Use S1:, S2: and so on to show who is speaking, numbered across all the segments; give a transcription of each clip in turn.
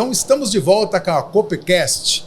S1: Então estamos de volta com a Coopercast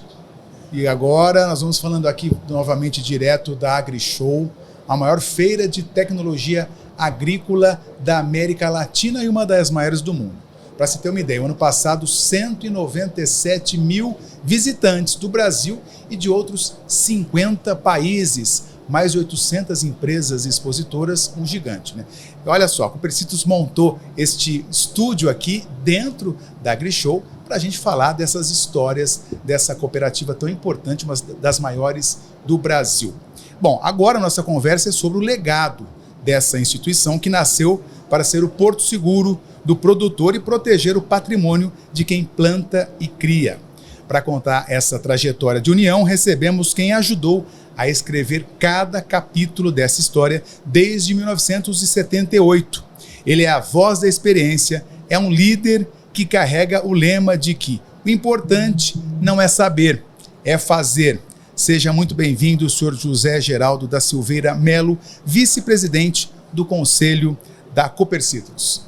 S1: e agora nós vamos falando aqui novamente direto da AgriShow, a maior feira de tecnologia agrícola da América Latina e uma das maiores do mundo. Para se ter uma ideia, no ano passado 197 mil visitantes do Brasil e de outros 50 países, mais de 800 empresas expositoras, um gigante, né? Olha só, a Coopercitrus montou este estúdio aqui dentro da AgriShow para a gente falar dessas histórias dessa cooperativa tão importante, uma das maiores do Brasil. Bom, agora a nossa conversa é sobre o legado dessa instituição que nasceu para ser o porto seguro do produtor e proteger o patrimônio de quem planta e cria. Para contar essa trajetória de união, recebemos quem ajudou a escrever cada capítulo dessa história desde 1978. Ele é a voz da experiência, é um líder que carrega o lema de que o importante não é saber, é fazer. Seja muito bem-vindo, senhor José Geraldo da Silveira Melo, vice-presidente do Conselho da Coopercitrus.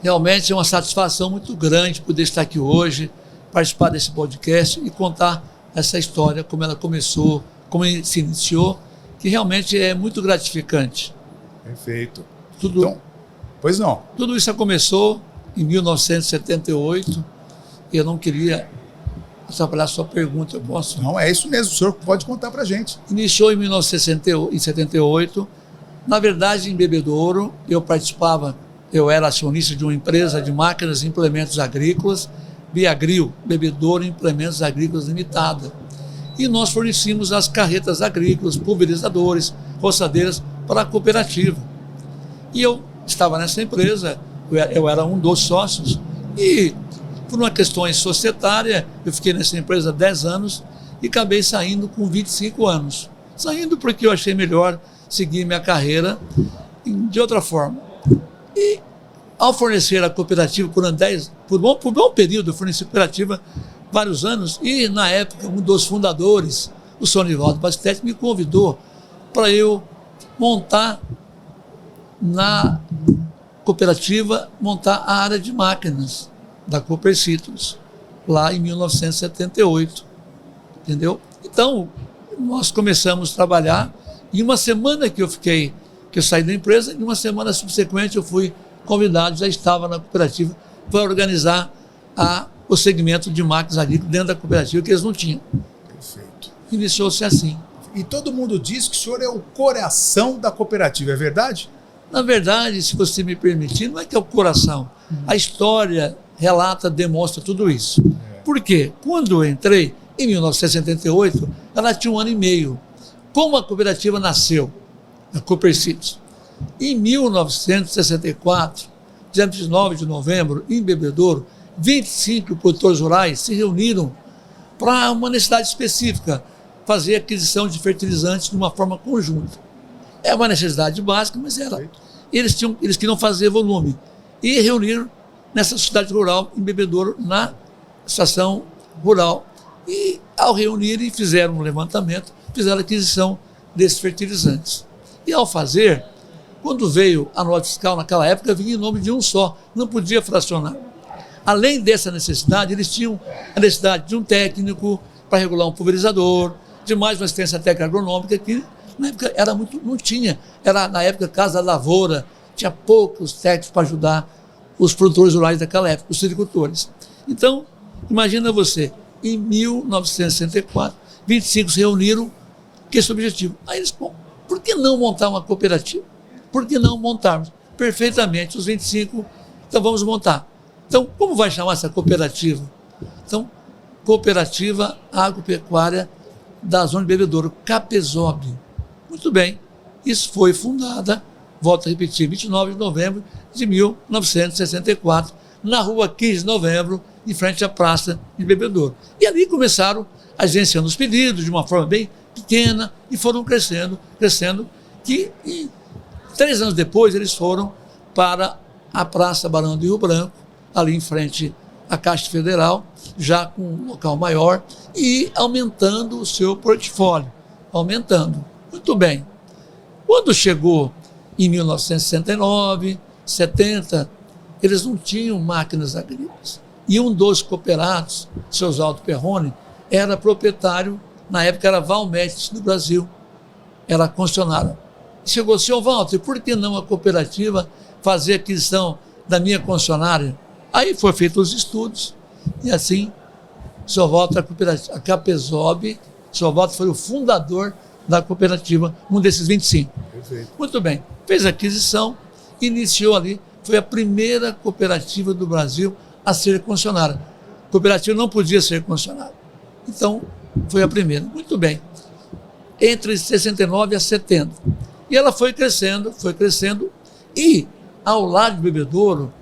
S2: Realmente é uma satisfação muito grande poder estar aqui hoje, participar desse podcast e contar essa história, como ela começou, como se iniciou, que realmente é muito gratificante.
S1: Perfeito. Então, pois não.
S2: Tudo isso começou em 1978 e eu não queria atrapalhar a sua pergunta, eu posso?
S1: Não, é isso mesmo, o senhor pode contar para a gente.
S2: Iniciou em 1978, na verdade em Bebedouro, eu era acionista de uma empresa de máquinas e implementos agrícolas, Biagril, Bebedouro Implementos Agrícolas Limitada. E nós fornecíamos as carretas agrícolas, pulverizadores, roçadeiras para a cooperativa. E eu estava nessa empresa, eu era um dos sócios, e por uma questão societária, eu fiquei nessa empresa 10 anos e acabei saindo com 25 anos. Saindo porque eu achei melhor seguir minha carreira de outra forma. E ao fornecer a cooperativa por bom período, eu forneci a cooperativa vários anos, e na época um dos fundadores, o Sonivaldo Bastetti, me convidou para eu montar na cooperativa, montar a área de máquinas da Coopercitrus, lá em 1978, entendeu? Então, nós começamos a trabalhar, e uma semana que eu saí da empresa, em uma semana subsequente eu fui convidado, já estava na cooperativa para organizar o segmento de máquinas agrícolas dentro da cooperativa, que eles não tinham.
S1: Perfeito.
S2: Iniciou-se assim.
S1: E todo mundo diz que o senhor é o coração da cooperativa, é verdade?
S2: Na verdade, se você me permitir, não é que é o coração. A história relata, demonstra tudo isso. Por quê? Quando eu entrei, em 1978, ela tinha 1 ano e meio. Como a cooperativa nasceu, a Coopercitrus? Em 1964, dia 19 de novembro, em Bebedouro, 25 produtores rurais se reuniram para uma necessidade específica, fazer aquisição de fertilizantes de uma forma conjunta. É uma necessidade básica, mas eles queriam fazer volume. E reuniram nessa sociedade rural, em Bebedouro, na estação rural. E ao reunirem, fizeram um levantamento, fizeram a aquisição desses fertilizantes. E ao fazer, quando veio a nota fiscal naquela época, vinha em nome de um só, não podia fracionar. Além dessa necessidade, eles tinham a necessidade de um técnico para regular um pulverizador, de mais uma assistência técnica agronômica, que na época não tinha. Era, na época, Casa da Lavoura, tinha poucos técnicos para ajudar os produtores rurais daquela época, os agricultores. Então, imagina você, em 1964, 25 se reuniram com esse objetivo. Aí eles, bom, por que não montar uma cooperativa? Por que não montarmos? Perfeitamente, os 25, então vamos montar. Então, como vai chamar essa cooperativa? Então, Cooperativa Agropecuária da Zona de Bebedouro, CAPESOB. Muito bem, isso foi fundada, volto a repetir, 29 de novembro de 1964, na rua 15 de novembro, em frente à Praça de Bebedouro. E ali começaram agenciando os pedidos de uma forma bem pequena e foram crescendo, que 3 anos depois eles foram para a Praça Barão do Rio Branco, ali em frente à Caixa Federal, já com um local maior e aumentando o seu portfólio, aumentando. Muito bem. Quando chegou em 1969, 70, eles não tinham máquinas agrícolas. E um dos cooperados, seu Oswaldo Perrone, era proprietário, na época era Valmet do Brasil, era concessionária. Chegou, senhor Walter, por que não a cooperativa fazer aquisição da minha concessionária? Aí foi feito os estudos, e assim, o senhor Walter, a Capezob, o senhor Walter foi o fundador da cooperativa, um desses 25.
S1: Perfeito.
S2: Muito bem, fez a aquisição, iniciou ali, foi a primeira cooperativa do Brasil a ser concessionária. A cooperativa não podia ser concessionária. Então, foi a primeira. Muito bem. Entre 69 a 70. E ela foi crescendo, e ao lado de Bebedouro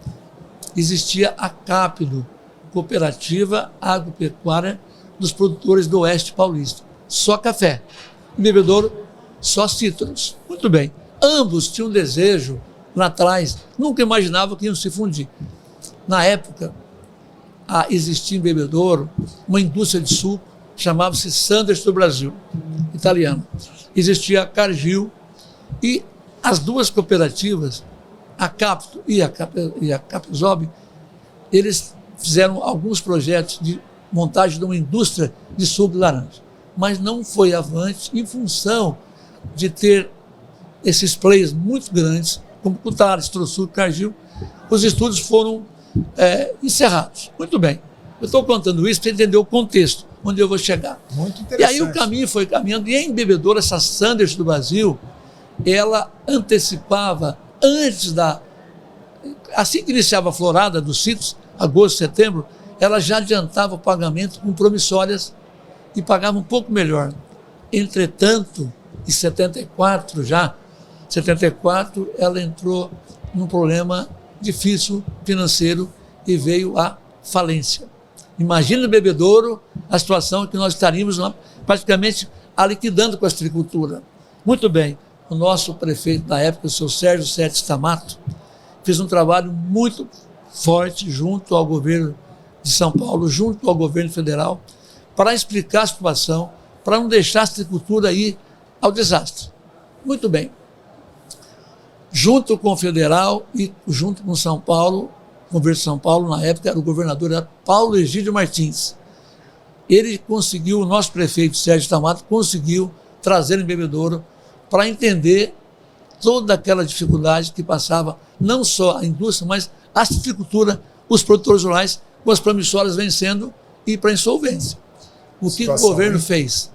S2: existia a Cápido, Cooperativa Agropecuária dos Produtores do Oeste Paulista. Só café. Em Bebedouro, só cítricos. Muito bem. Ambos tinham desejo, lá atrás, nunca imaginavam que iam se fundir. Na época, existia em Bebedouro uma indústria de suco, chamava-se Sanders do Brasil, italiana. Existia a Cargill, e as duas cooperativas, a Capto e a Capezob, eles fizeram alguns projetos de montagem de uma indústria de suco de laranja. Mas não foi avante em função de ter esses players muito grandes, como Cutares, Trossuco, Cargill. Os estudos foram encerrados. Muito bem. Eu estou contando isso para entender o contexto, onde eu vou chegar.
S1: Muito interessante.
S2: E aí o caminho foi caminhando, e em Bebedouro, essa Sanders do Brasil, ela antecipava, assim que iniciava a florada dos citros, agosto, setembro, ela já adiantava o pagamento com promissórias e pagava um pouco melhor. Entretanto, em 74 ela entrou num problema difícil financeiro e veio à falência. Imagina no Bebedouro a situação que nós estaríamos lá, praticamente liquidando com a agricultura. Muito bem, o nosso prefeito da época, o seu Sérgio Sete Stamato, fez um trabalho muito forte junto ao governo de São Paulo, junto ao governo federal, para explicar a situação, para não deixar a agricultura ir ao desastre. Muito bem. Junto com o federal e junto com São Paulo, o governo de São Paulo, na época, o governador era Paulo Egídio Martins. Ele conseguiu, o nosso prefeito Sérgio Stamato, conseguiu trazer em Bebedouro para entender toda aquela dificuldade que passava, não só a indústria, mas a agricultura, os produtores rurais, com as promissórias vencendo e ir para a insolvência. O que o governo fez?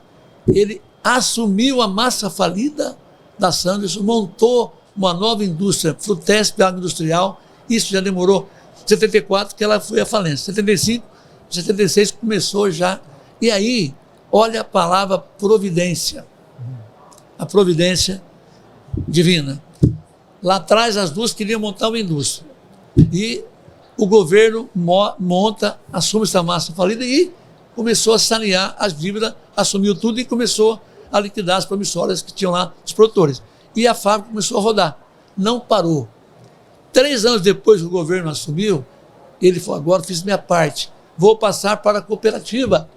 S2: Ele assumiu a massa falida da Sanders, montou uma nova indústria, Frutesp Agroindustrial. Isso já demorou 74, que ela foi à falência. 75, 76 começou já. E aí, olha a palavra providência. A providência divina. Lá atrás, as duas queriam montar uma indústria. E o governo assume essa massa falida e começou a sanear as dívidas, assumiu tudo e começou a liquidar as promissórias que tinham lá os produtores. E a fábrica começou a rodar. Não parou. 3 anos depois que o governo assumiu, ele falou, agora fiz minha parte, vou passar para a cooperativa.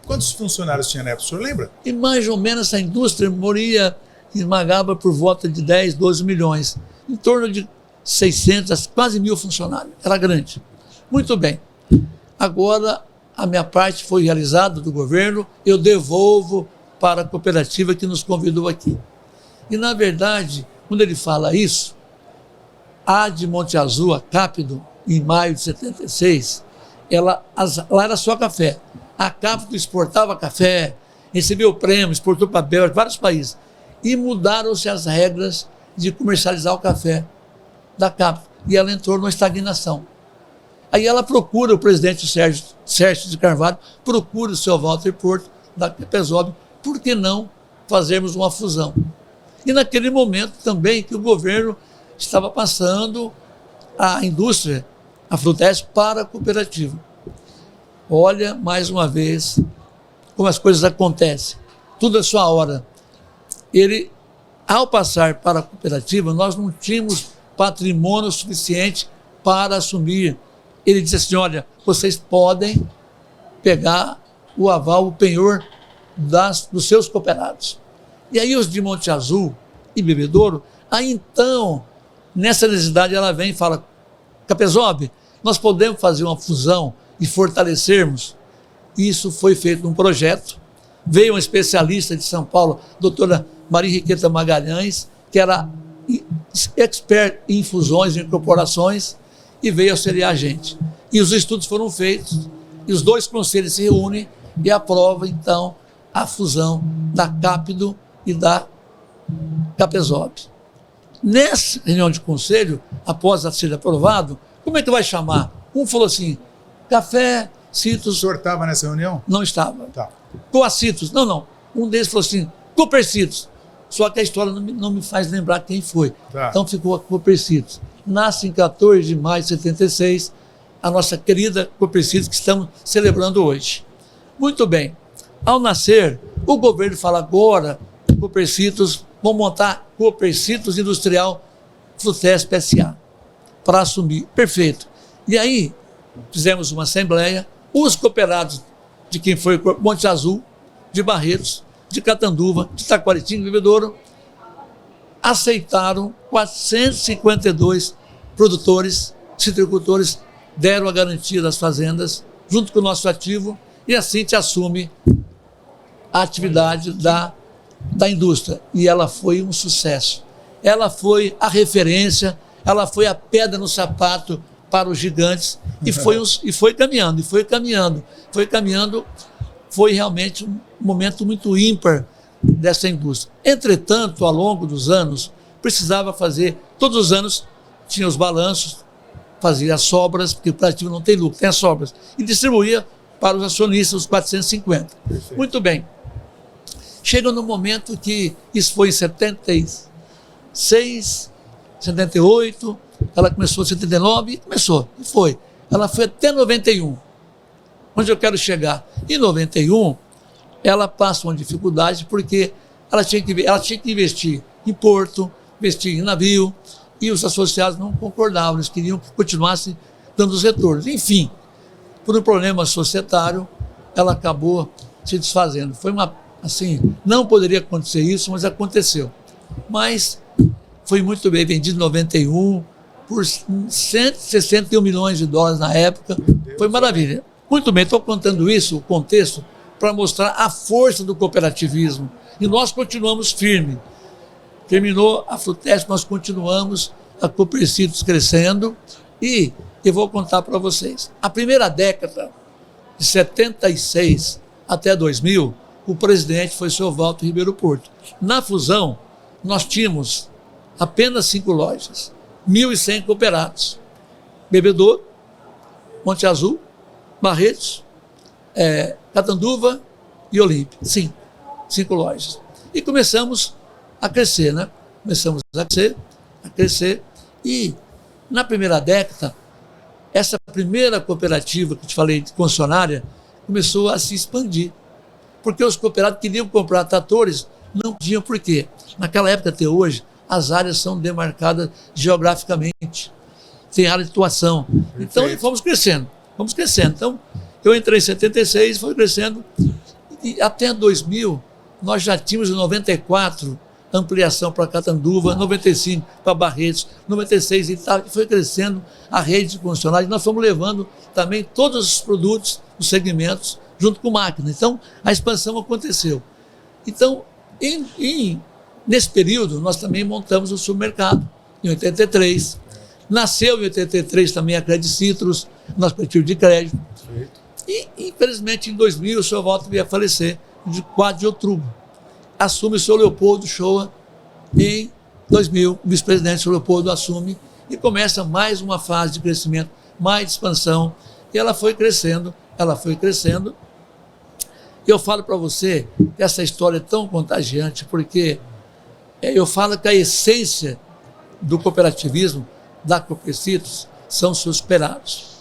S1: Quantos funcionários tinha na época, o senhor lembra?
S2: E mais ou menos essa indústria esmagava por volta de 10, 12 milhões, em torno de 600, quase 1.000 funcionários. Era grande. Muito bem. Agora, a minha parte foi realizada do governo, eu devolvo para a cooperativa que nos convidou aqui. E, na verdade, quando ele fala isso, a de Monte Azul, a Cápido, em maio de 76, lá era só café. A Cápido exportava café, recebeu prêmio, exportou para Bélgica, vários países. E mudaram-se as regras de comercializar o café da Cápido. E ela entrou numa estagnação. Aí ela procura o presidente Sérgio de Carvalho, procura o seu Walter Porto, da Capezob, por que não fazermos uma fusão? E naquele momento também que o governo estava passando a indústria, a Frutesp, para a cooperativa. Olha, mais uma vez, como as coisas acontecem. Tudo à sua hora. Ele, ao passar para a cooperativa, nós não tínhamos patrimônio suficiente para assumir. Ele disse assim, olha, vocês podem pegar o aval, o penhor dos seus cooperados. E aí os de Monte Azul e Bebedouro, aí então, nessa necessidade ela vem e fala, Capezob, nós podemos fazer uma fusão e fortalecermos, isso foi feito num projeto. Veio uma especialista de São Paulo, doutora Maria Henriqueta Magalhães, que era expert em fusões e incorporações, e veio auxiliar a gente. E os estudos foram feitos, e os dois conselhos se reúnem e aprovam, então, a fusão da Capdo e da Capesop. Nessa reunião de conselho, após ser aprovado, como é que vai chamar? Um falou assim, Café Citrus...
S1: O senhor estava nessa reunião?
S2: Não estava.
S1: Tá.
S2: Coacitrus, não. Um deles falou assim, Copercitrus. Só que a história não me faz lembrar quem foi.
S1: Tá.
S2: Então ficou a Copercitrus. Nasce em 14 de maio de 76, a nossa querida Copercitrus, que estamos celebrando hoje. Muito bem. Ao nascer, o governo fala agora, Copercitrus, vão montar Copercitrus Industrial Flutesp S.A. para assumir. Perfeito. E aí, fizemos uma assembleia, os cooperados de quem foi Monte Azul, de Barretos, de Catanduva, de Taquaritinga, de Bebedouro, aceitaram 452 produtores, citricultores, deram a garantia das fazendas, junto com o nosso ativo, e assim te assume a atividade da indústria. E ela foi um sucesso. Ela foi a referência, ela foi a pedra no sapato para os gigantes, e foi caminhando, foi realmente um momento muito ímpar dessa indústria. Entretanto, ao longo dos anos, precisava fazer, todos os anos tinha os balanços, fazia as sobras, porque o cooperativo não tem lucro, tem as sobras, e distribuía para os acionistas os 450. Perfeito. Muito bem. Chega no momento que, isso foi em 76, 78, ela começou em 79 e foi. Ela foi até 91. Onde eu quero chegar? Em 91, ela passa uma dificuldade porque ela tinha que investir em porto, investir em navio, e os associados não concordavam, eles queriam que continuasse dando os retornos. Enfim, por um problema societário, ela acabou se desfazendo. Foi não poderia acontecer isso, mas aconteceu. Mas foi muito bem vendido em 91, por 161 milhões de dólares na época. Foi maravilha. Muito bem, estou contando isso, o contexto, para mostrar a força do cooperativismo. E nós continuamos firme. Terminou a Flutesp, nós continuamos a Copercitrus crescendo, e eu vou contar para vocês. A primeira década, de 76 até 2000, o presidente foi o senhor Walter Ribeiro Porto. Na fusão, nós tínhamos apenas 5 lojas, 1.100 cooperados. Bebedouro, Monte Azul, Barretos, Catanduva e Olímpia. 5 lojas. E começamos a crescer, né? Começamos a crescer. E na primeira década, essa primeira cooperativa que eu te falei, de concessionária, começou a se expandir. Porque os cooperados queriam comprar tratores, não podiam. Por quê? Naquela época até hoje, as áreas são demarcadas geograficamente. Tem área de atuação. Perfeito. Então, fomos crescendo. Então, eu entrei em 76, foi crescendo. E até 2000, nós já tínhamos em 94 ampliação para Catanduva, 95 para Barretos, 96 e tal, e foi crescendo a rede de concessionários. Nós fomos levando também todos os produtos, os segmentos, junto com máquina. Então, a expansão aconteceu. Então, nesse período, nós também montamos o supermercado, em 83. Nasceu em 83 também a Credit Citrus, nosso perfil de crédito. E, infelizmente, em 2000, o senhor Walter veio a falecer, de 4 de outubro. Assume o senhor Leopoldo Shoa em 2000, o vice-presidente, o senhor Leopoldo, assume e começa mais uma fase de crescimento, mais de expansão. E ela foi crescendo. E eu falo para você que essa história é tão contagiante, porque eu falo que a essência do cooperativismo, da Copercitrus, são seus cooperados.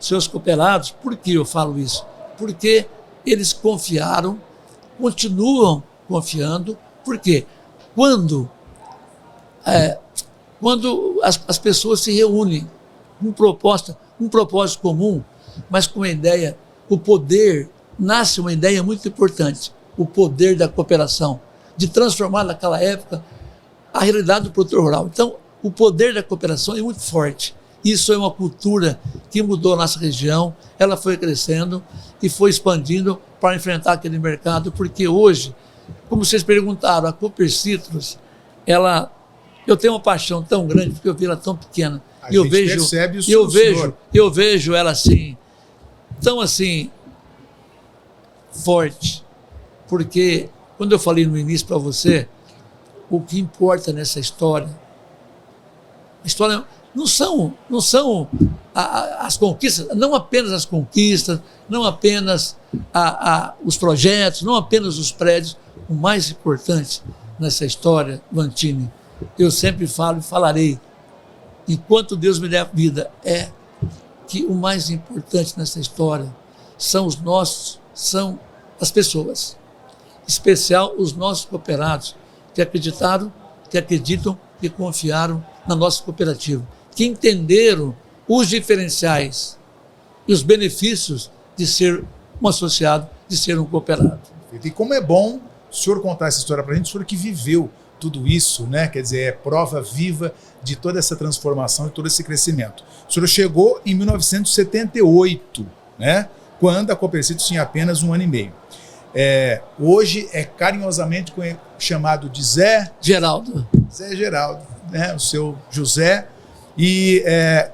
S2: Seus cooperados, por que eu falo isso? Porque eles confiaram, continuam confiando, porque quando as pessoas se reúnem com um propósito comum, mas com uma ideia, o poder, nasce uma ideia muito importante, o poder da cooperação, de transformar naquela época a realidade do produtor rural. Então, o poder da cooperação é muito forte. Isso é uma cultura que mudou a nossa região, ela foi crescendo e foi expandindo para enfrentar aquele mercado, porque hoje, como vocês perguntaram, a Cooper Citrus, eu tenho uma paixão tão grande, porque eu vi ela tão pequena.
S1: A gente percebe o senhor.
S2: Eu vejo ela assim, tão assim, forte. Porque, quando eu falei no início para você, o que importa nessa história, a história não são as conquistas, não apenas as conquistas, não apenas os projetos, não apenas os prédios. O mais importante nessa história, Vantini, eu sempre falo e falarei, enquanto Deus me der vida, é que o mais importante nessa história são as pessoas, em especial os nossos cooperados, que acreditaram, que acreditam, que confiaram na nossa cooperativa, que entenderam os diferenciais e os benefícios de ser um associado, de ser um cooperado.
S1: E como é bom o senhor contar essa história para a gente, o senhor que viveu tudo isso, né? Quer dizer, é prova viva de toda essa transformação e todo esse crescimento. O senhor chegou em 1978, né? Quando a Cooper Citrus tinha apenas 1 ano e meio. Hoje é carinhosamente chamado de Zé
S2: Geraldo,
S1: né? O seu José. E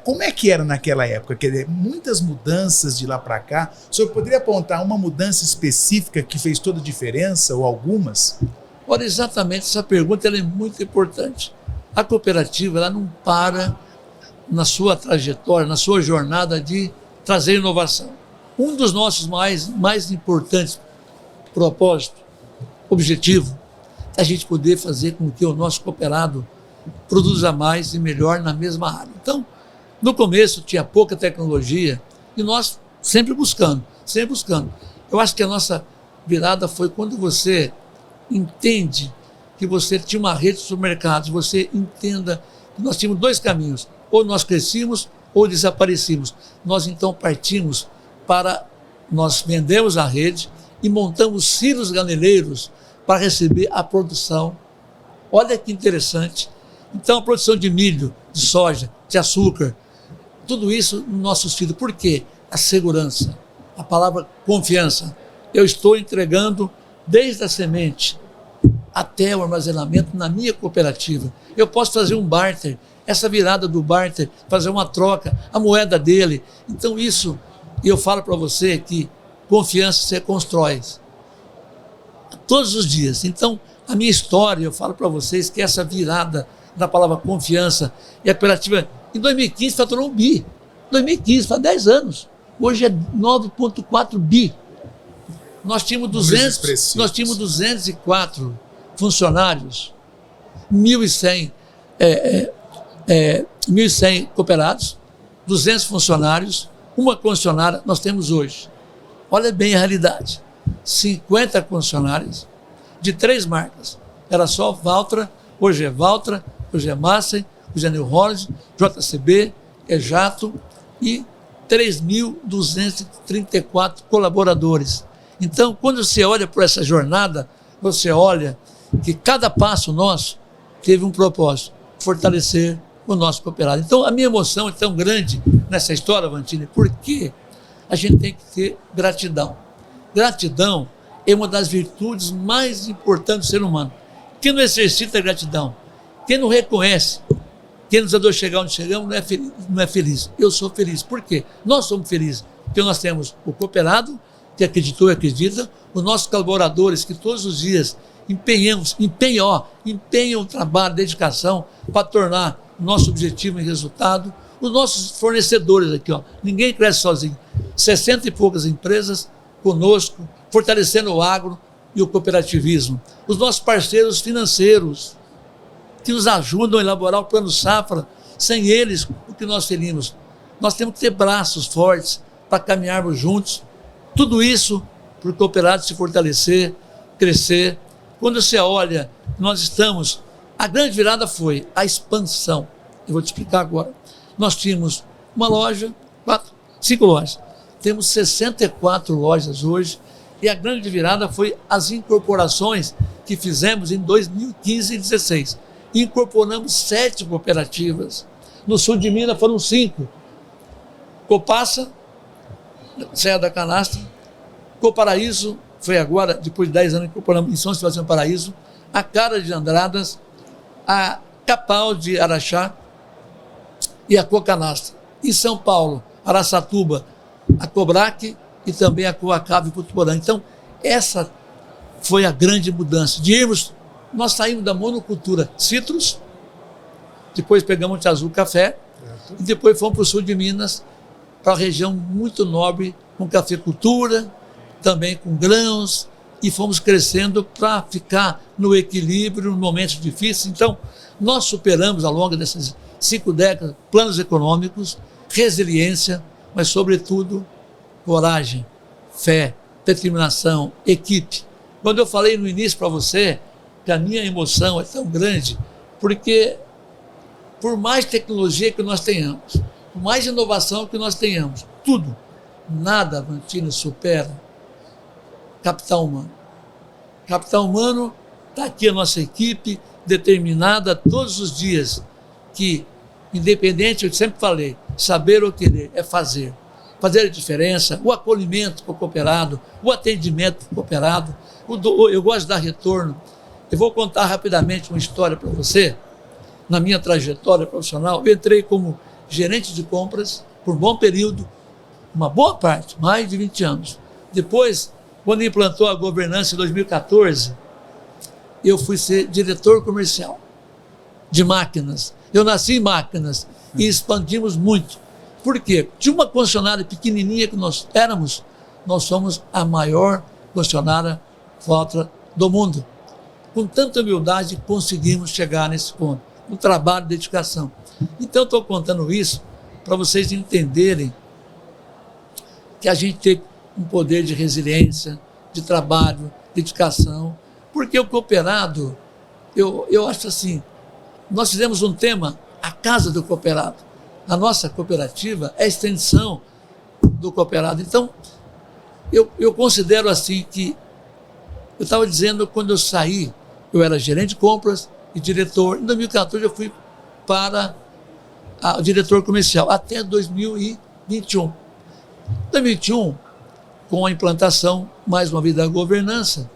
S1: como é que era naquela época? Quer dizer, muitas mudanças de lá para cá. O senhor poderia apontar uma mudança específica que fez toda a diferença, ou algumas?
S2: Olha, exatamente, essa pergunta ela é muito importante. A cooperativa ela não para na sua trajetória, na sua jornada de trazer inovação. Um dos nossos mais importantes propósitos, objetivo, é a gente poder fazer com que o nosso cooperado produza mais e melhor na mesma área. Então, no começo tinha pouca tecnologia e nós sempre buscando. Eu acho que a nossa virada foi quando você entende que você tinha uma rede de supermercados, você entenda que nós tínhamos 2 caminhos, ou nós crescíamos ou desaparecíamos. Nós então partimos nós vendemos a rede e montamos silos ganeleiros para receber a produção. Olha que interessante. Então, a produção de milho, de soja, de açúcar, tudo isso no nosso silo. Por quê? A segurança, a palavra confiança. Eu estou entregando desde a semente até o armazenamento na minha cooperativa. Eu posso fazer um barter, essa virada do barter, fazer uma troca, a moeda dele. Então, isso, eu falo para você que confiança você constrói todos os dias. Então, a minha história, eu falo para vocês que essa virada da palavra confiança e a cooperativa, em 2015 faturou 1 bi. 2015, faz 10 anos. Hoje é 9,4 bi. Nós tínhamos 204 funcionários, 1.100 cooperados, 200 funcionários, uma concessionária nós temos hoje. Olha bem a realidade. 50 concessionárias de 3 marcas. Era só Valtra, hoje é Valtra, hoje é Massey, hoje é New Holland, JCB, é Jato e 3.234 colaboradores. Então, quando você olha por essa jornada, você olha que cada passo nosso teve um propósito, fortalecer o nosso cooperado. Então, a minha emoção é tão grande nessa história, Vantini, porque a gente tem que ter gratidão. Gratidão é uma das virtudes mais importantes do ser humano. Quem não exercita a gratidão, quem não reconhece, quem nos ajudou a chegar onde chegamos, não é feliz. Eu sou feliz. Por quê? Nós somos felizes, porque nós temos o cooperado, que acreditou e acredita, os nossos colaboradores, que todos os dias empenham o trabalho, dedicação, para tornar nosso objetivo em resultado. Os nossos fornecedores aqui, ninguém cresce sozinho. 60 e poucas empresas conosco, fortalecendo o agro e o cooperativismo. Os nossos parceiros financeiros, que nos ajudam a elaborar o plano safra. Sem eles, o que nós teríamos? Nós temos que ter braços fortes para caminharmos juntos. Tudo isso para o cooperado se fortalecer, crescer. Quando você olha, nós estamos... A grande virada foi a expansão. Eu vou te explicar agora. Nós tínhamos uma loja, 5 lojas. Temos 64 lojas hoje. E a grande virada foi as incorporações que fizemos em 2015 e 2016. Incorporamos 7 cooperativas. No sul de Minas foram 5. Copassa, Serra da Canastra, Coparaíso, foi agora, depois de 10 anos, incorporamos em São Sebastião Paraíso, a Cara de Andradas, a Capal de Araxá e a Cocanastra. Em São Paulo, Araçatuba, a Cobrac e também a Coacava e Putuporã. Então, essa foi a grande mudança. Nós saímos da monocultura citros, depois pegamos Monte Azul Café, e depois fomos para o sul de Minas, para a região muito nobre, com cafeicultura, também com grãos, e fomos crescendo para ficar no equilíbrio, em momentos difíceis. Então, nós superamos, ao longo dessas 5 décadas, planos econômicos, resiliência, mas, sobretudo, coragem, fé, determinação, equipe. Quando eu falei no início para você que a minha emoção é tão grande, porque por mais tecnologia que nós tenhamos, por mais inovação que nós tenhamos, tudo, nada, Avantino, supera capital humano. Capital humano, está aqui a nossa equipe, determinada todos os dias, que, independente, eu sempre falei, saber ou querer é fazer. Fazer a diferença, o acolhimento para o cooperado, o atendimento para o cooperado. Eu gosto de dar retorno. Eu vou contar rapidamente uma história para você. Na minha trajetória profissional, eu entrei como gerente de compras por um bom período, uma boa parte, mais de 20 anos. Depois, quando implantou a governança em 2014, eu fui ser diretor comercial de máquinas. Eu nasci em máquinas e expandimos muito. Por quê? De uma concessionária pequenininha que nós éramos, nós somos a maior concessionária Valtra do mundo. Com tanta humildade, conseguimos chegar nesse ponto. Um trabalho de dedicação. Então, estou contando isso para vocês entenderem que a gente tem um poder de resiliência, de trabalho, dedicação, porque o cooperado, eu acho assim, nós fizemos um tema, a casa do cooperado. A nossa cooperativa é a extensão do cooperado. Então, eu considero assim que, eu estava dizendo, quando eu saí, eu era gerente de compras e diretor. Em 2014 eu fui para o diretor comercial, até 2021. Em 2021, com a implantação, mais uma vez, da governança,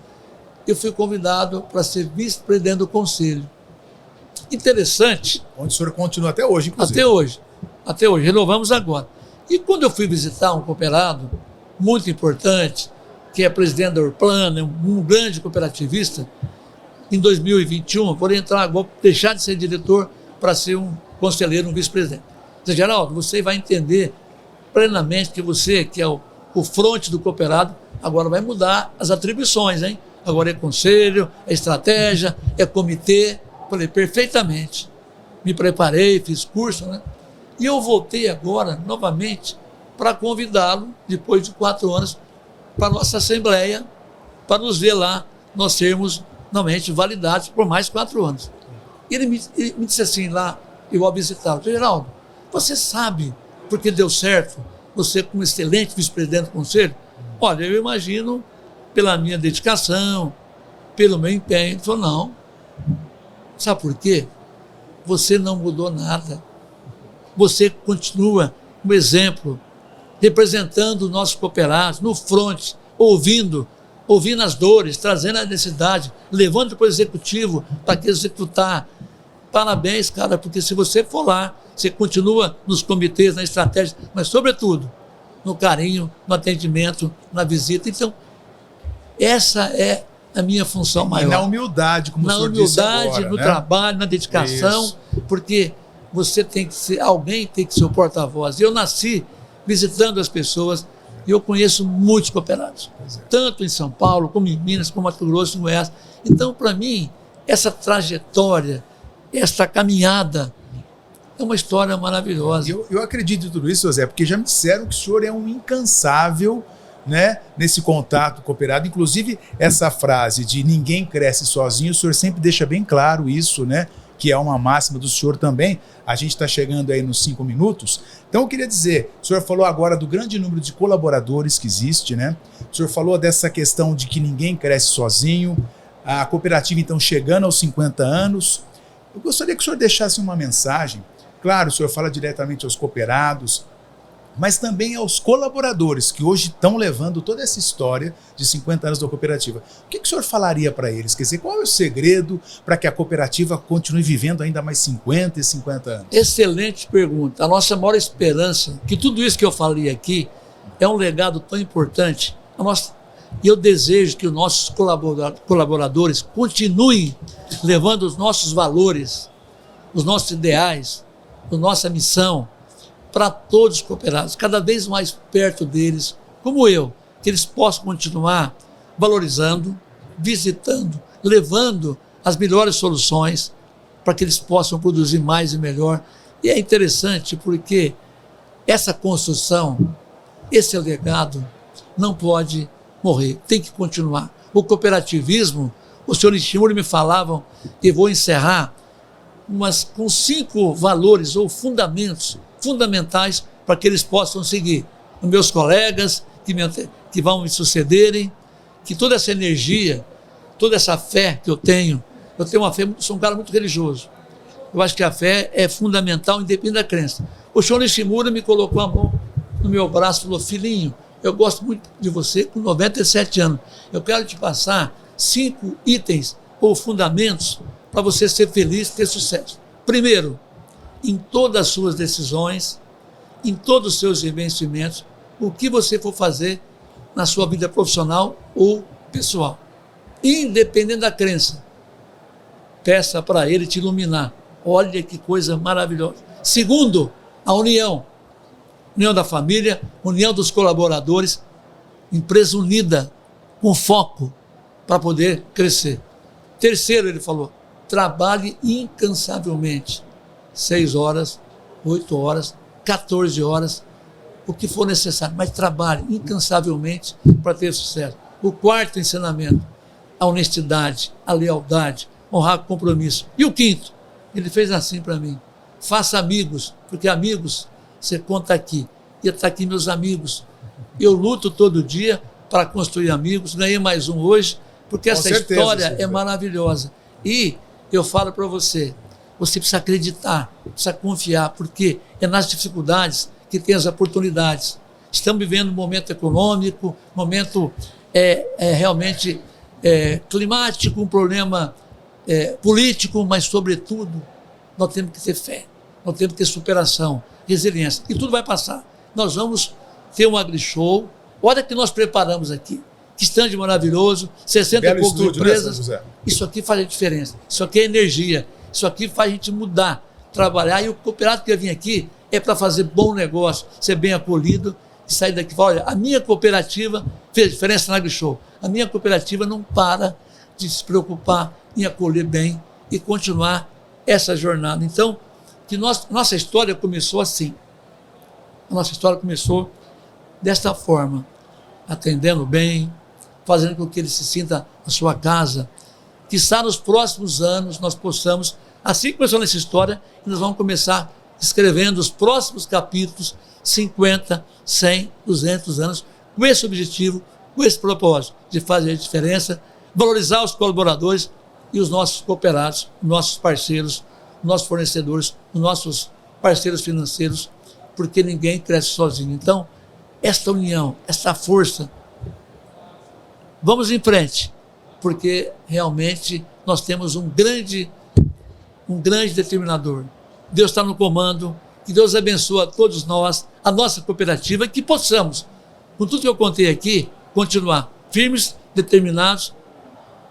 S2: eu fui convidado para ser vice-presidente do conselho. Interessante.
S1: Onde o senhor continua até hoje, inclusive.
S2: Até hoje, renovamos agora. E quando eu fui visitar um cooperado muito importante, que é presidente da Urplana, um grande cooperativista, em 2021, vou deixar de ser diretor para ser um conselheiro, um vice-presidente. Dizer, Geraldo, você vai entender plenamente que você, que é o fronte do cooperado, agora vai mudar as atribuições, hein? Agora é conselho, é estratégia, é comitê. Falei, perfeitamente. Me preparei, fiz curso, né? E eu voltei agora, novamente, para convidá-lo, depois de 4 anos, para a nossa Assembleia, para nos ver lá, nós sermos, novamente, validados por mais 4 anos. E ele me disse assim, lá, eu ao visitá-lo, Geraldo, você sabe porque deu certo, você como excelente vice-presidente do conselho? Olha, eu imagino, pela minha dedicação, pelo meu empenho. Ele falou, não. Sabe por quê? Você não mudou nada. Você continua um exemplo, representando os nossos cooperados, no fronte, ouvindo as dores, trazendo a necessidade, levando para o executivo para que executar. Parabéns, cara, porque se você for lá, você continua nos comitês, na estratégia, mas, sobretudo, no carinho, no atendimento, na visita. Então, essa é a minha função maior.
S1: E na humildade, como o senhor disse agora.
S2: Na humildade, no trabalho, na dedicação, isso. Porque você tem que ser, alguém tem que ser o porta-voz. Eu nasci visitando as pessoas e eu conheço muitos cooperados, tanto em São Paulo, como em Minas, como em Mato Grosso, em Goiás. Então, para mim, essa trajetória, essa caminhada, é uma história maravilhosa.
S1: Eu acredito em tudo isso, José, porque já me disseram que o senhor é um incansável, né, nesse contato cooperado. Inclusive, essa frase de ninguém cresce sozinho, o senhor sempre deixa bem claro isso, né? Que é uma máxima do senhor também. A gente está chegando aí nos 5 minutos. Então, eu queria dizer, o senhor falou agora do grande número de colaboradores que existe, né? O senhor falou dessa questão de que ninguém cresce sozinho, a cooperativa, então, chegando aos 50 anos. Eu gostaria que o senhor deixasse uma mensagem Claro, o senhor fala diretamente aos cooperados, mas também aos colaboradores que hoje estão levando toda essa história de 50 anos da cooperativa. O que o senhor falaria para eles? Quer dizer, qual é o segredo para que a cooperativa continue vivendo ainda mais 50 e 50 anos?
S2: Excelente pergunta. A nossa maior esperança, que tudo isso que eu falei aqui é um legado tão importante. E eu desejo que os nossos colaboradores continuem levando os nossos valores, os nossos ideais, a nossa missão, para todos os cooperados, cada vez mais perto deles, como eu, que eles possam continuar valorizando, visitando, levando as melhores soluções para que eles possam produzir mais e melhor. E é interessante porque essa construção, esse legado, não pode morrer, tem que continuar. O cooperativismo, o senhor Nishimura me falavam, e vou encerrar, mas com 5 valores ou fundamentais para que eles possam seguir. Os meus colegas que vão me sucederem, que toda essa energia, toda essa fé que eu tenho uma fé, sou um cara muito religioso. Eu acho que a fé é fundamental, independente da crença. O senhor Nishimura me colocou a mão no meu braço e falou: filhinho, eu gosto muito de você com 97 anos. Eu quero te passar 5 itens ou fundamentos para você ser feliz e ter sucesso. Primeiro, em todas as suas decisões, em todos os seus investimentos, o que você for fazer na sua vida profissional ou pessoal. Independente da crença, peça para ele te iluminar. Olha que coisa maravilhosa. Segundo, a união. União da família, união dos colaboradores, empresa unida, com foco para poder crescer. Terceiro, ele falou, trabalhe incansavelmente. 6 horas, 8 horas, 14 horas, o que for necessário, mas trabalhe incansavelmente para ter sucesso. O quarto ensinamento, a honestidade, a lealdade, honrar o compromisso. E o quinto, ele fez assim para mim, faça amigos, porque amigos, você conta aqui, e está aqui meus amigos. Eu luto todo dia para construir amigos, ganhei mais um hoje, porque essa história é maravilhosa. E eu falo para você precisa acreditar, precisa confiar, porque é nas dificuldades que tem as oportunidades. Estamos vivendo um momento econômico, momento realmente climático, um problema político, mas, sobretudo, nós temos que ter fé, nós temos que ter superação, resiliência, e tudo vai passar. Nós vamos ter um AgriShow, olha que nós preparamos aqui, que stand maravilhoso, 60 e poucas empresas, né, isso aqui faz a diferença, isso aqui é energia, isso aqui faz a gente mudar, trabalhar, e o cooperado que vai vir aqui é para fazer bom negócio, ser bem acolhido, e sair daqui e falar, olha, a minha cooperativa fez diferença na AgriShow, a minha cooperativa não para de se preocupar em acolher bem e continuar essa jornada. Então, que nossa história começou assim, a nossa história começou desta forma, atendendo bem, fazendo com que ele se sinta na sua casa, que nos próximos anos nós possamos, assim que começou nessa história, nós vamos começar escrevendo os próximos capítulos, 50, 100, 200 anos, com esse objetivo, com esse propósito de fazer a diferença, valorizar os colaboradores e os nossos cooperados, nossos parceiros, nossos fornecedores, os nossos parceiros financeiros, porque ninguém cresce sozinho. Então, esta união, essa força, vamos em frente, porque realmente nós temos um grande determinador. Deus está no comando, que Deus abençoe a todos nós, a nossa cooperativa, e que possamos, com tudo que eu contei aqui, continuar firmes, determinados,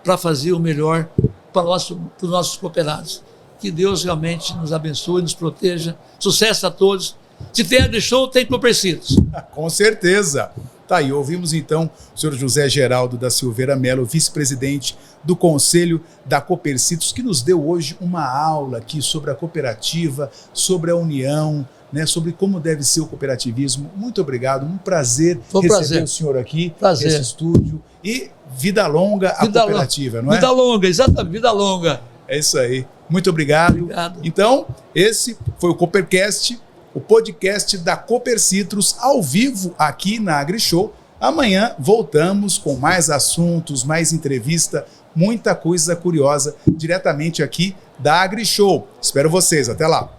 S2: para fazer o melhor para os nossos cooperados. Que Deus realmente nos abençoe, nos proteja. Sucesso a todos. Se tem AgriShow, tem Coopercitos.
S1: Com certeza. Tá aí, ouvimos então o senhor José Geraldo da Silveira Melo, vice-presidente do Conselho da Coopercitos, que nos deu hoje uma aula aqui sobre a cooperativa, sobre a união, né, sobre como deve ser o cooperativismo. Muito obrigado, um prazer receber o senhor aqui nesse estúdio. E vida longa à cooperativa, não é?
S2: Vida longa, exatamente, vida longa.
S1: É isso aí. Muito obrigado. Então, esse foi o Coopercast, o podcast da Coopercitos, ao vivo aqui na AgriShow. Amanhã voltamos com mais assuntos, mais entrevista, muita coisa curiosa, diretamente aqui da AgriShow. Espero vocês. Até lá.